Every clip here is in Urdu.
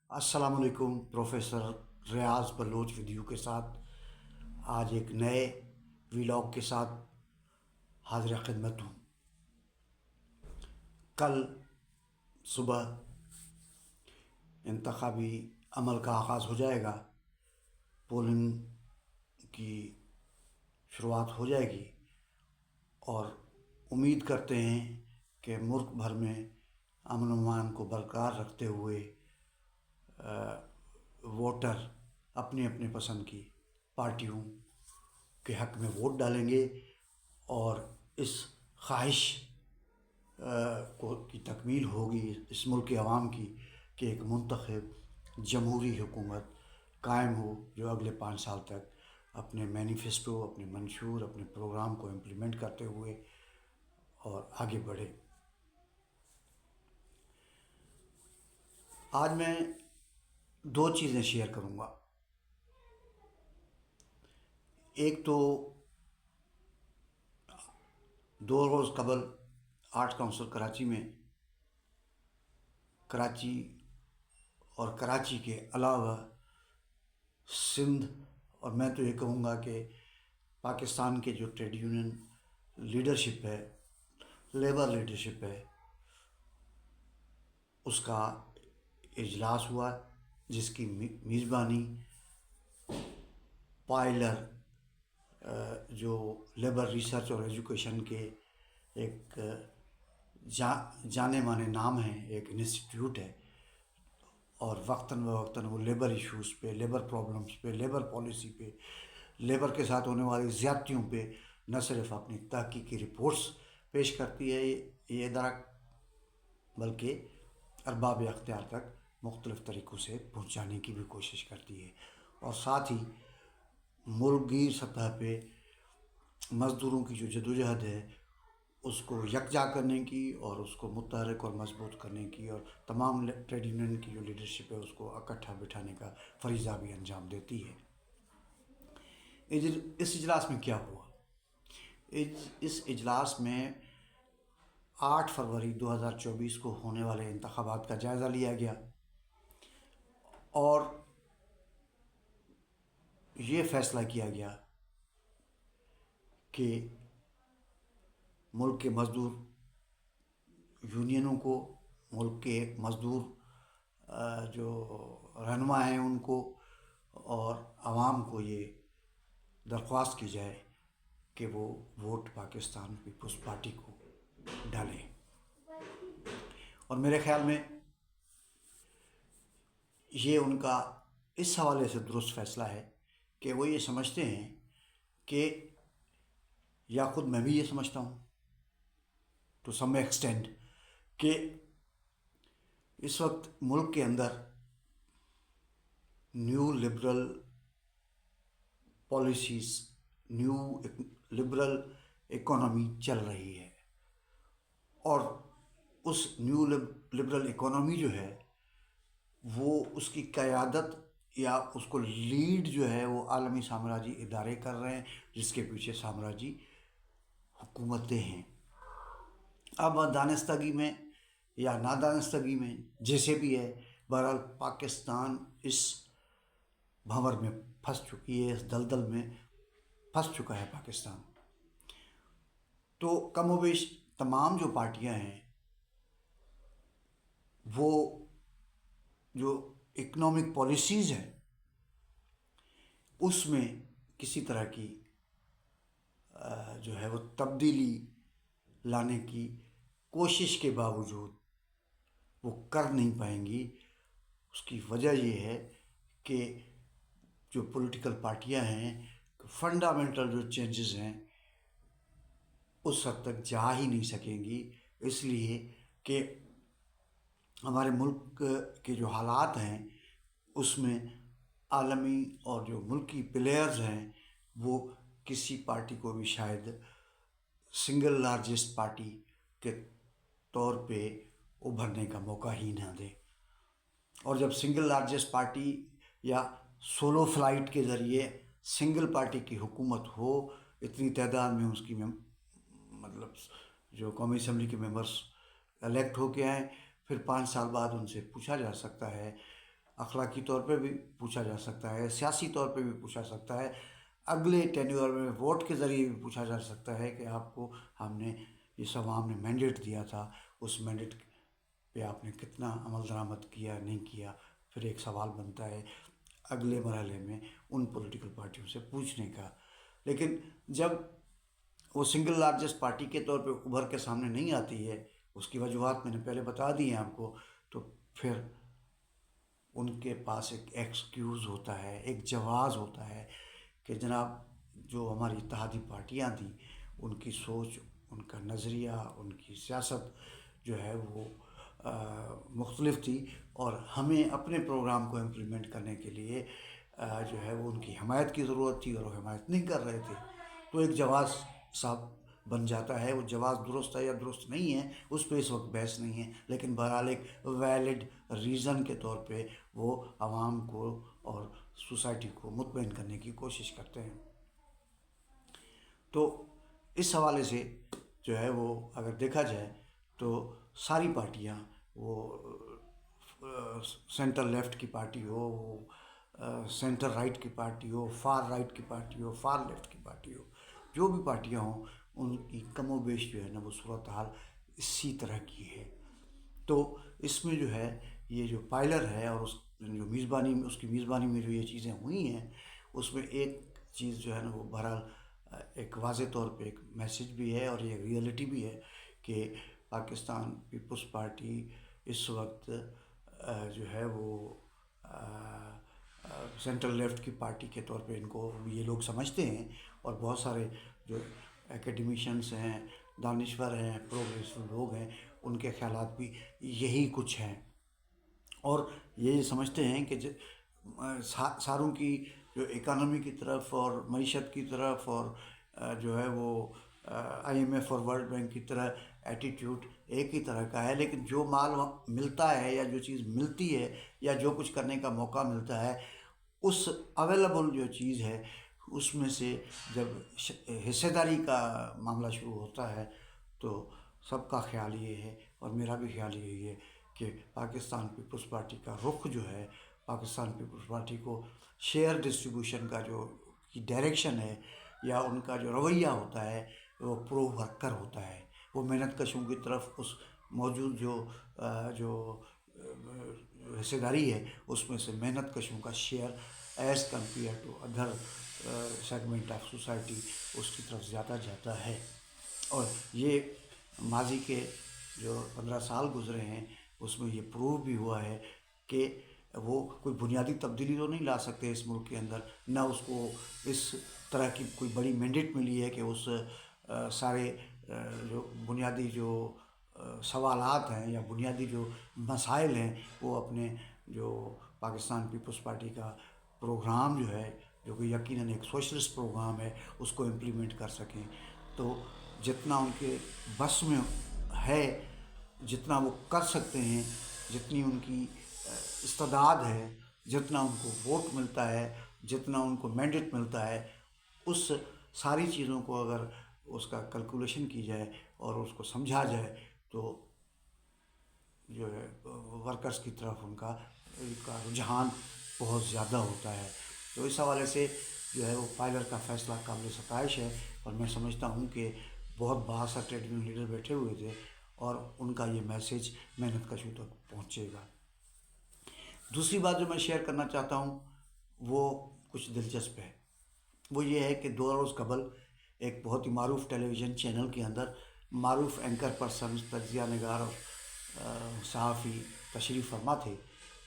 السلام علیکم، پروفیسر ریاض بلوچ ودیو کے ساتھ آج ایک نئے ویلاگ کے ساتھ حاضر خدمت ہوں۔ کل صبح انتخابی عمل کا آغاز ہو جائے گا، پولنگ کی شروعات ہو جائے گی اور امید کرتے ہیں کہ ملک بھر میں امن و امان کو برقرار رکھتے ہوئے ووٹر اپنی اپنی پسند کی پارٹیوں کے حق میں ووٹ ڈالیں گے اور اس خواہش کی تکمیل ہوگی اس ملک کے عوام کی کہ ایک منتخب جمہوری حکومت قائم ہو جو اگلے 5 سال تک اپنے مینیفیسٹو، اپنے منشور، اپنے پروگرام کو امپلیمنٹ کرتے ہوئے اور آگے بڑھے۔ آج میں 2 چیزیں شیئر کروں گا۔ ایک تو 2 روز قبل آرٹ کونسل کراچی میں کراچی اور کراچی کے علاوہ سندھ، اور میں تو یہ کہوں گا کہ پاکستان کے جو ٹریڈ یونین لیڈرشپ ہے، لیبر لیڈرشپ ہے، اس کا اجلاس ہوا جس کی میزبانی پائلر جو لیبر ریسرچ اور ایجوکیشن کے ایک جانے مانے نام ہیں، ایک انسٹیٹیوٹ ہے، اور وقتاً فوقتاً وہ لیبر ایشوز پہ، لیبر پرابلمس پہ، لیبر پالیسی پہ، لیبر کے ساتھ ہونے والی زیادتیوں پہ نہ صرف اپنی تحقیقی رپورٹس پیش کرتی ہے یہ ادارہ، بلکہ ارباب اختیار تک مختلف طریقوں سے پہنچانے کی بھی کوشش کرتی ہے، اور ساتھ ہی ملک گیر سطح پہ مزدوروں کی جو جدوجہد ہے اس کو یکجا کرنے کی اور اس کو متحرک اور مضبوط کرنے کی، اور تمام ٹریڈ یونین کی جو لیڈرشپ ہے اس کو اکٹھا بٹھانے کا فریضہ بھی انجام دیتی ہے۔ اس اجلاس میں کیا ہوا؟ اس اجلاس میں 8 فروری 2024 کو ہونے والے انتخابات کا جائزہ لیا گیا اور یہ فیصلہ کیا گیا کہ ملک کے مزدور یونینوں کو، ملک کے مزدور جو رہنما ہیں ان کو اور عوام کو یہ درخواست کی جائے کہ وہ ووٹ پاکستان پیپلز پارٹی کو ڈالیں، اور میرے خیال میں یہ ان کا اس حوالے سے درست فیصلہ ہے کہ وہ یہ سمجھتے ہیں کہ، یا خود میں بھی یہ سمجھتا ہوں ٹو سم ایکسٹینٹ، کہ اس وقت ملک کے اندر neo liberal policies, neo liberal economy چل رہی ہے، اور اس نیو لبرل اکانومی جو ہے وہ اس کی قیادت یا اس کو لیڈ جو ہے وہ عالمی سامراجی ادارے کر رہے ہیں جس کے پیچھے سامراجی حکومتیں ہیں۔ اب دانستگی میں یا نادانستگی میں جیسے بھی ہے، بہرحال پاکستان اس بھنور میں پھنس چکی ہے، اس دلدل میں پھنس چکا ہے پاکستان۔ تو کم و بیش تمام جو پارٹیاں ہیں وہ جو اکنامک پالیسیز ہیں اس میں کسی طرح کی جو ہے وہ تبدیلی لانے کی کوشش کے باوجود وہ کر نہیں پائیں گی۔ اس کی وجہ یہ ہے کہ جو پولیٹیکل پارٹیاں ہیں، فنڈامنٹل جو چینجز ہیں اس حد تک جا ہی نہیں سکیں گی، اس لیے کہ ہمارے ملک کے جو حالات ہیں اس میں عالمی اور جو ملکی پلیئرز ہیں وہ کسی پارٹی کو بھی شاید سنگل لارجسٹ پارٹی کے طور پہ ابھرنے کا موقع ہی نہ دیں، اور جب سنگل لارجسٹ پارٹی یا سولو فلائٹ کے ذریعے سنگل پارٹی کی حکومت ہو، اتنی تعداد میں اس کی مطلب جو قومی اسمبلی کے ممبرس الیکٹ ہو کے آئیں، پھر 5 سال بعد ان سے پوچھا جا سکتا ہے اخلاقی طور پہ بھی پوچھا جا سکتا ہے، سیاسی طور پہ بھی پوچھا سکتا ہے، اگلے ٹینیور میں ووٹ کے ذریعے بھی پوچھا جا سکتا ہے کہ آپ کو ہم نے یہ عوام نے مینڈیٹ دیا تھا، اس مینڈیٹ پہ آپ نے کتنا عمل درآمد کیا نہیں کیا. پھر ایک سوال بنتا ہے اگلے مرحلے میں ان پولیٹیکل پارٹیوں سے پوچھنے کا. لیکن جب وہ سنگل لارجسٹ پارٹی کے طور پہ ابھر کے سامنے نہیں آتی ہے، اس کی وجوہات میں نے پہلے بتا دی ہیں آپ کو، تو پھر ان کے پاس ایک ایکسکیوز ہوتا ہے، ایک جواز ہوتا ہے کہ جناب جو ہماری اتحادی پارٹیاں تھیں ان کی سوچ، ان کا نظریہ، ان کی سیاست جو ہے وہ مختلف تھی، اور ہمیں اپنے پروگرام کو امپلیمنٹ کرنے کے لیے جو ہے وہ ان کی حمایت کی ضرورت تھی، اور وہ حمایت نہیں کر رہے تھے. تو ایک جواز صاحب بن جاتا ہے. وہ جواز درست ہے یا درست نہیں ہے اس پہ اس وقت بحث نہیں ہے، لیکن بہرحال ایک ویلڈ ریزن کے طور پہ وہ عوام کو اور سوسائٹی کو مطمئن کرنے کی کوشش کرتے ہیں. تو اس حوالے سے جو ہے وہ اگر دیکھا جائے تو ساری پارٹیاں، وہ سینٹر لیفٹ کی پارٹی ہو، وہ سینٹر رائٹ کی پارٹی ہو، فار رائٹ کی پارٹی ہو، فار لیفٹ کی پارٹی ہو، جو بھی پارٹیاں ہوں ان کی کم و بیش جو ہے نا وہ صورتحال اسی طرح کی ہے. تو اس میں جو ہے یہ جو پائلر ہے اور اس جو میزبانی، اس کی میزبانی میں جو یہ چیزیں ہوئی ہیں، اس میں ایک چیز جو ہے نا وہ بہرحال ایک واضح طور پہ ایک میسج بھی ہے اور یہ ریئلٹی بھی ہے کہ پاکستان پیپلز پارٹی اس وقت جو ہے وہ سینٹرل لیفٹ کی پارٹی کے طور پہ ان کو یہ لوگ سمجھتے ہیں، اور بہت سارے جو اکیڈمیشنز ہیں، دانشور ہیں، پروگریسو لوگ ہیں، ان کے خیالات بھی یہی کچھ ہیں، اور یہ سمجھتے ہیں کہ ساروں کی جو اکانومی کی طرف اور معیشت کی طرف اور جو ہے وہ IMF اور ورلڈ بینک کی طرح ایٹیٹیوڈ ایک ہی طرح کا ہے، لیکن جو مال ملتا ہے یا جو چیز ملتی ہے یا جو کچھ کرنے کا موقع ملتا ہے، اس اویلیبل جو چیز ہے اس میں سے جب حصے داری کا معاملہ شروع ہوتا ہے تو سب کا خیال یہ ہے، اور میرا بھی خیال یہی ہے کہ پاکستان پیپلز پارٹی کا رخ جو ہے، پاکستان پیپلز پارٹی کو شیئر ڈسٹریبیوشن کا جو کی ڈائریکشن ہے یا ان کا جو رویہ ہوتا ہے وہ پرو ورکر ہوتا ہے. وہ محنت کشوں کی طرف اس موجود جو حصہ داری ہے اس میں سے محنت کشوں کا share as compared to other segment of society اس کی طرف زیادہ جاتا ہے. اور یہ ماضی کے جو 15 سال گزرے ہیں اس میں یہ پروو بھی ہوا ہے کہ وہ کوئی بنیادی تبدیلی تو نہیں لا سکتے اس ملک کے اندر، نہ اس کو اس طرح کی کوئی بڑی مینڈیٹ ملی ہے کہ اس سارے جو بنیادی جو سوالات ہیں یا بنیادی جو مسائل ہیں وہ اپنے جو پاکستان پیپلز پارٹی کا پروگرام جو ہے، جو کہ یقیناً ایک سوشلسٹ پروگرام ہے، اس کو امپلیمنٹ کر سکیں. تو جتنا ان کے بس میں ہے، جتنا وہ کر سکتے ہیں، جتنی ان کی استعداد ہے، جتنا ان کو ووٹ ملتا ہے، جتنا ان کو مینڈیٹ ملتا ہے، اس ساری چیزوں کو اگر اس کا کیلکولیشن کی جائے اور اس کو سمجھا جائے تو جو ہے ورکرز کی طرف ان کا رجحان بہت زیادہ ہوتا ہے. تو اس حوالے سے جو ہے وہ پائلر کا فیصلہ قابل ستائش ہے، اور میں سمجھتا ہوں کہ بہت بااثر ٹریڈ یونین لیڈر بیٹھے ہوئے تھے اور ان کا یہ میسیج محنت کشوں تک پہنچے گا. دوسری بات جو میں شیئر کرنا چاہتا ہوں وہ کچھ دلچسپ ہے. وہ یہ ہے کہ 2 روز قبل ایک بہت ہی معروف ٹیلی ویژن چینل کے اندر معروف اینکر پرسن، تجزیہ نگار اور صحافی تشریف فرما تھے،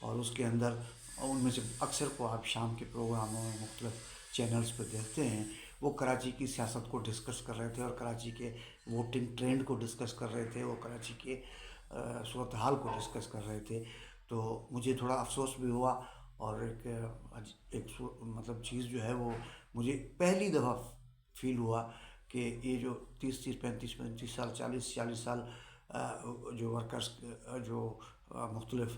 اور اس کے اندر ان میں سے اکثر کو آپ شام کے پروگراموں میں مختلف چینلز پہ دیکھتے ہیں، وہ کراچی کی سیاست کو ڈسکس کر رہے تھے اور کراچی کے ووٹنگ ٹرینڈ کو ڈسکس کر رہے تھے، وہ کراچی کے صورتحال کو ڈسکس کر رہے تھے. تو مجھے تھوڑا افسوس بھی ہوا، اور ایک مطلب چیز جو ہے وہ مجھے پہلی دفعہ فیل ہوا کہ یہ جو 35 سال 40 سال جو ورکرز جو مختلف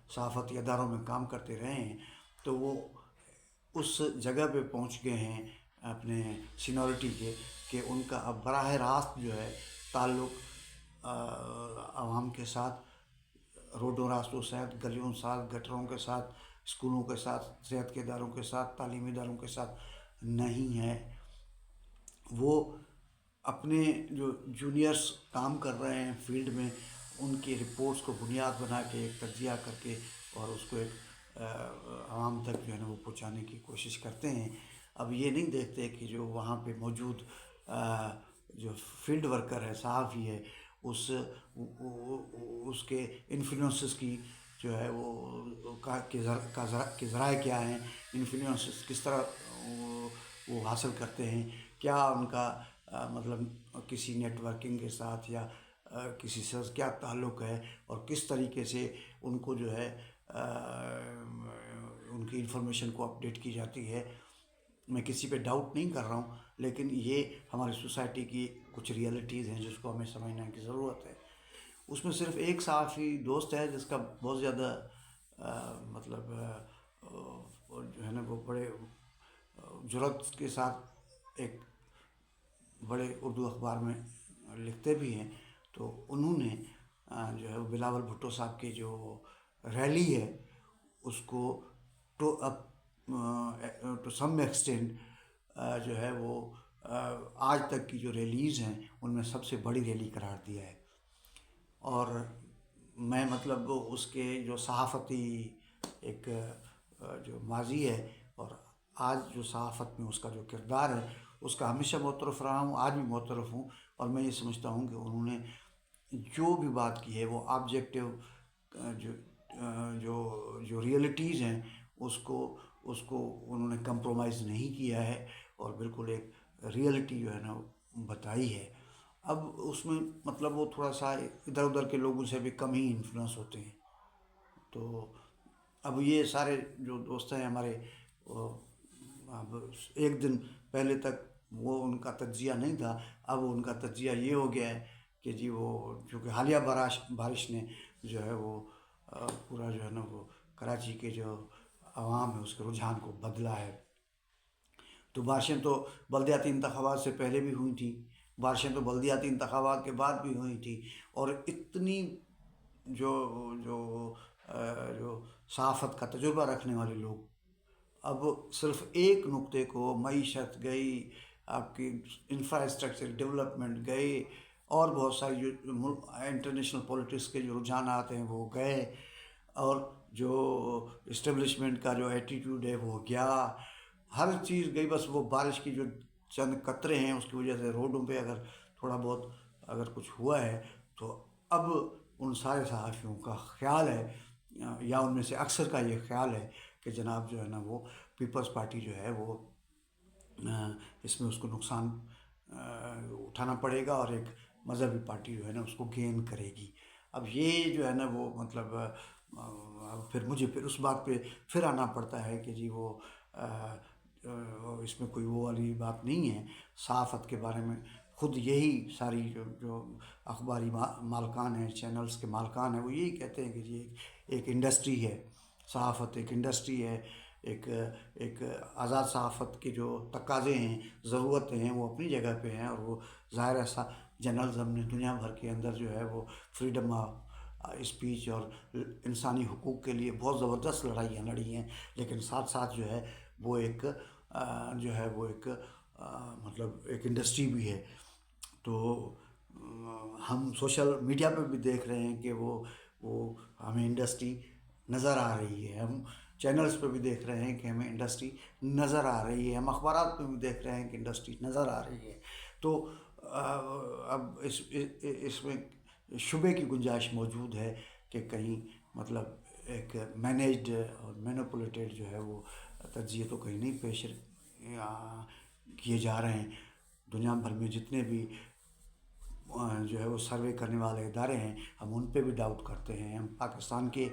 صحافتی اداروں میں کام کرتے رہے ہیں، تو وہ اس جگہ پہ پہنچ گئے ہیں اپنے سینیورٹی کے کہ ان کا اب براہ راست جو ہے تعلق عوام کے ساتھ روڈوں راستوں ساتھ، گلیوں ساتھ، گٹروں کے ساتھ، اسکولوں کے ساتھ، صحت کے اداروں کے ساتھ، تعلیمی اداروں کے ساتھ نہیں ہے۔ وہ اپنے جو جونیئرس کام کر رہے ہیں فیلڈ میں، ان کی رپورٹس کو بنیاد بنا کے ایک تجزیہ کر کے اور اس کو ایک عوام تک جو ہے نا وہ پہنچانے کی کوشش کرتے ہیں۔ اب یہ نہیں دیکھتے کہ جو وہاں پہ موجود جو فیلڈ ورکر ہے، صحافی ہے، اس کے انفلوئنسز کی جو ہے وہ کے ذرائع کیا ہیں، انفلوئنسز کس طرح وہ حاصل کرتے ہیں، کیا ان کا مطلب کسی نیٹ ورکنگ کے ساتھ یا کسی سے کیا تعلق ہے، اور کس طریقے سے ان کو جو ہے ان کی انفارمیشن کو اپڈیٹ کی جاتی ہے۔ میں کسی پہ ڈاؤٹ نہیں کر رہا ہوں، لیکن یہ ہماری سوسائٹی کی کچھ ریئلٹیز ہیں جس کو ہمیں سمجھنے کی ضرورت ہے۔ اس میں صرف ایک صحافی دوست ہے جس کا بہت زیادہ مطلب جو ہے نا وہ بڑے جرأت کے ساتھ ایک بڑے اردو اخبار میں لکھتے بھی ہیں، تو انہوں نے جو ہے وہ بلاول بھٹو صاحب کی جو ریلی ہے اس کو ٹو سم ایکسٹینٹ جو ہے وہ آج تک کی جو ریلیز ہیں ان میں سب سے بڑی ریلی قرار دیا ہے۔ اور میں مطلب اس کے جو صحافتی ایک جو ماضی ہے اور آج جو صحافت میں اس کا جو کردار ہے اس کا ہمیشہ معترف رہا ہوں، آج بھی معترف ہوں، اور میں یہ سمجھتا ہوں کہ انہوں نے جو بھی بات کی ہے وہ آبجیکٹیو جو جو ریئلٹیز ہیں اس کو انہوں نے کمپرومائز نہیں کیا ہے، اور بالکل ایک ریئلٹی جو ہے نا بتائی ہے۔ اب اس میں مطلب وہ تھوڑا سا ادھر ادھر کے لوگوں سے بھی کم ہی انفلوئنس ہوتے ہیں۔ تو اب یہ سارے جو دوست ہیں ہمارے، اب ایک دن پہلے تک وہ ان کا تجزیہ نہیں تھا، اب ان کا تجزیہ یہ ہو گیا ہے کہ جی وہ چونکہ حالیہ بارش نے جو ہے وہ پورا جو ہے نا وہ کراچی کے جو عوام ہے اس کے رجحان کو بدلا ہے۔ تو بارشیں تو بلدیاتی انتخابات سے پہلے بھی ہوئی تھیں، بارشیں تو بلدیاتی انتخابات کے بعد بھی ہوئی تھیں، اور اتنی جو جو جو صحافت کا تجربہ رکھنے والے لوگ اب صرف ایک نقطے کو، معیشت گئی، آپ کی انفراسٹرکچر ڈیولپمنٹ گئے، اور بہت ساری جو انٹرنیشنل پولیٹکس کے جو رجحانات ہیں وہ گئے، اور جو اسٹیبلشمنٹ کا جو ایٹیٹیوڈ ہے وہ گیا، ہر چیز گئی، بس وہ بارش کی جو چند قطرے ہیں اس کی وجہ سے روڈوں پہ اگر تھوڑا بہت اگر کچھ ہوا ہے تو اب ان سارے صحافیوں کا خیال ہے، یا ان میں سے اکثر کا یہ خیال ہے کہ جناب جو ہے نا وہ پیپلز پارٹی جو ہے وہ اس میں اس کو نقصان اٹھانا پڑے گا، اور ایک مذہبی پارٹی جو ہے نا اس کو گین کرے گی۔ اب یہ جو ہے نا وہ مطلب پھر مجھے اس بات پہ پھر آنا پڑتا ہے کہ جی وہ اس میں کوئی وہ والی بات نہیں ہے۔ صحافت کے بارے میں خود یہی ساری جو اخباری مالکان ہیں، چینلز کے مالکان ہیں، وہ یہی کہتے ہیں کہ جی ایک انڈسٹری ہے، صحافت ایک انڈسٹری ہے، ایک آزاد صحافت کے جو تقاضے ہیں، ضرورتیں ہیں، وہ اپنی جگہ پہ ہیں، اور وہ ظاہر ہے جرنلزم نے دنیا بھر کے اندر جو ہے وہ فریڈم آف اسپیچ اور انسانی حقوق کے لیے بہت زبردست لڑائیاں لڑی ہیں، لیکن ساتھ ساتھ جو ہے وہ ایک جو ہے وہ ایک مطلب ایک انڈسٹری بھی ہے۔ تو ہم سوشل میڈیا پہ بھی دیکھ رہے ہیں کہ وہ ہمیں انڈسٹری نظر آ رہی ہے، ہم چینلز پہ بھی دیکھ رہے ہیں کہ ہمیں انڈسٹری نظر آ رہی ہے، ہم اخبارات پہ بھی دیکھ رہے ہیں کہ انڈسٹری نظر آ رہی ہے۔ تو اب اس میں شبے کی گنجائش موجود ہے کہ کہیں مطلب ایک مینیجڈ اور مینوپولیٹڈ جو ہے وہ تجزیے تو کہیں نہیں پیش کیے جا رہے ہیں۔ دنیا بھر میں جتنے بھی جو ہے وہ سروے کرنے والے ادارے ہیں ہم ان پہ بھی ڈاؤٹ کرتے ہیں، ہم پاکستان کے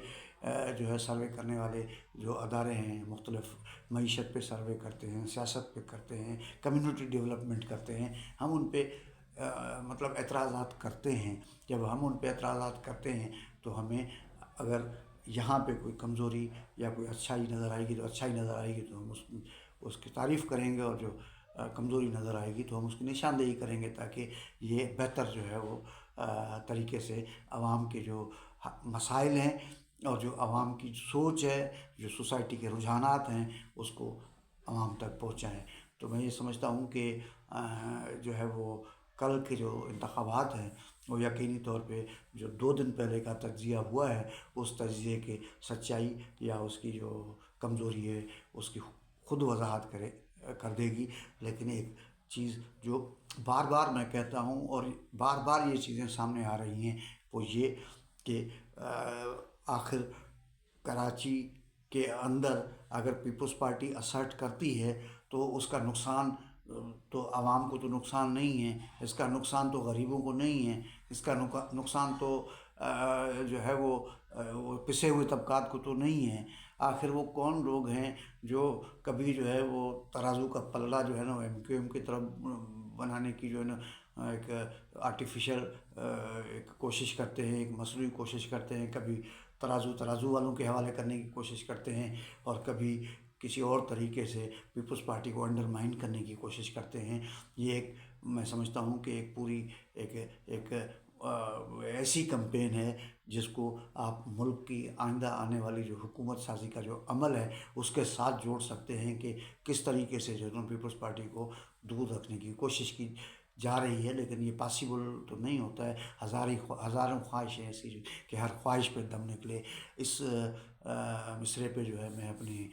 جو ہے سروے کرنے والے جو ادارے ہیں مختلف معیشت پہ سروے کرتے ہیں، سیاست پہ کرتے ہیں، کمیونٹی ڈیولپمنٹ کرتے ہیں، ہم ان پہ مطلب اعتراضات کرتے ہیں۔ جب ہم ان پہ اعتراضات کرتے ہیں تو ہمیں اگر یہاں پہ کوئی کمزوری یا کوئی اچھائی نظر آئے گی تو اچھائی نظر آئے گی تو ہم اس کی تعریف کریں گے، اور جو کمزوری نظر آئے گی تو ہم اس کی نشاندہی کریں گے، تاکہ یہ بہتر جو ہے وہ طریقے سے عوام کے جو مسائل ہیں اور جو عوام کی سوچ ہے، جو سوسائٹی کے رجحانات ہیں، اس کو عوام تک پہنچائیں۔ تو میں یہ سمجھتا ہوں کہ جو ہے وہ کل کے جو انتخابات ہیں وہ یقینی طور پہ جو 2 دن پہلے کا تجزیہ ہوا ہے، اس تجزیے کے سچائی یا اس کی جو کمزوری ہے اس کی خود وضاحت کر دے گی۔ لیکن ایک چیز جو بار بار میں کہتا ہوں اور بار بار یہ چیزیں سامنے آ رہی ہیں، وہ یہ کہ آخر کراچی کے اندر اگر پیپلز پارٹی اسرٹ کرتی ہے تو اس کا نقصان تو عوام کو تو نقصان نہیں ہے، اس کا نقصان تو غریبوں کو نہیں ہے، اس کا نقصان تو جو ہے وہ پسے ہوئے طبقات کو تو نہیں ہے۔ آخر وہ کون لوگ ہیں جو کبھی جو ہے وہ ترازو کا پلڑا جو ہے نا ایم کیو ایم کی طرف بنانے کی جو ہے نا ایک آرٹیفیشل ایک کوشش کرتے ہیں، ایک مصنوعی کوشش کرتے ہیں، کبھی ترازو والوں کے حوالے کرنے کی کوشش کرتے ہیں اور کبھی کسی اور طریقے سے پیپلز پارٹی کو انڈرمائن کرنے کی کوشش کرتے ہیں۔ یہ ایک میں سمجھتا ہوں کہ ایک پوری ایک ایسی کمپین ہے جس کو آپ ملک کی آئندہ آنے والی جو حکومت سازی کا جو عمل ہے اس کے ساتھ جوڑ سکتے ہیں کہ کس طریقے سے جو ہے پیپلز پارٹی کو دور رکھنے کی کوشش کی جا رہی ہے۔ لیکن یہ پاسیبل تو نہیں ہوتا ہے، ہزاروں خواہشیں ایسی کہ ہر خواہش پہ دم نکلے۔ اس مصرعے پہ جو ہے میں اپنی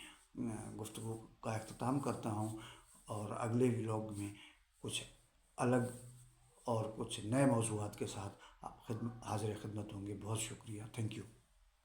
گفتگو کا اختتام کرتا ہوں، اور اگلے ولاگ میں کچھ الگ اور کچھ نئے موضوعات کے ساتھ حاضر خدمت ہوں گے۔ بہت شکریہ، تھینک یو۔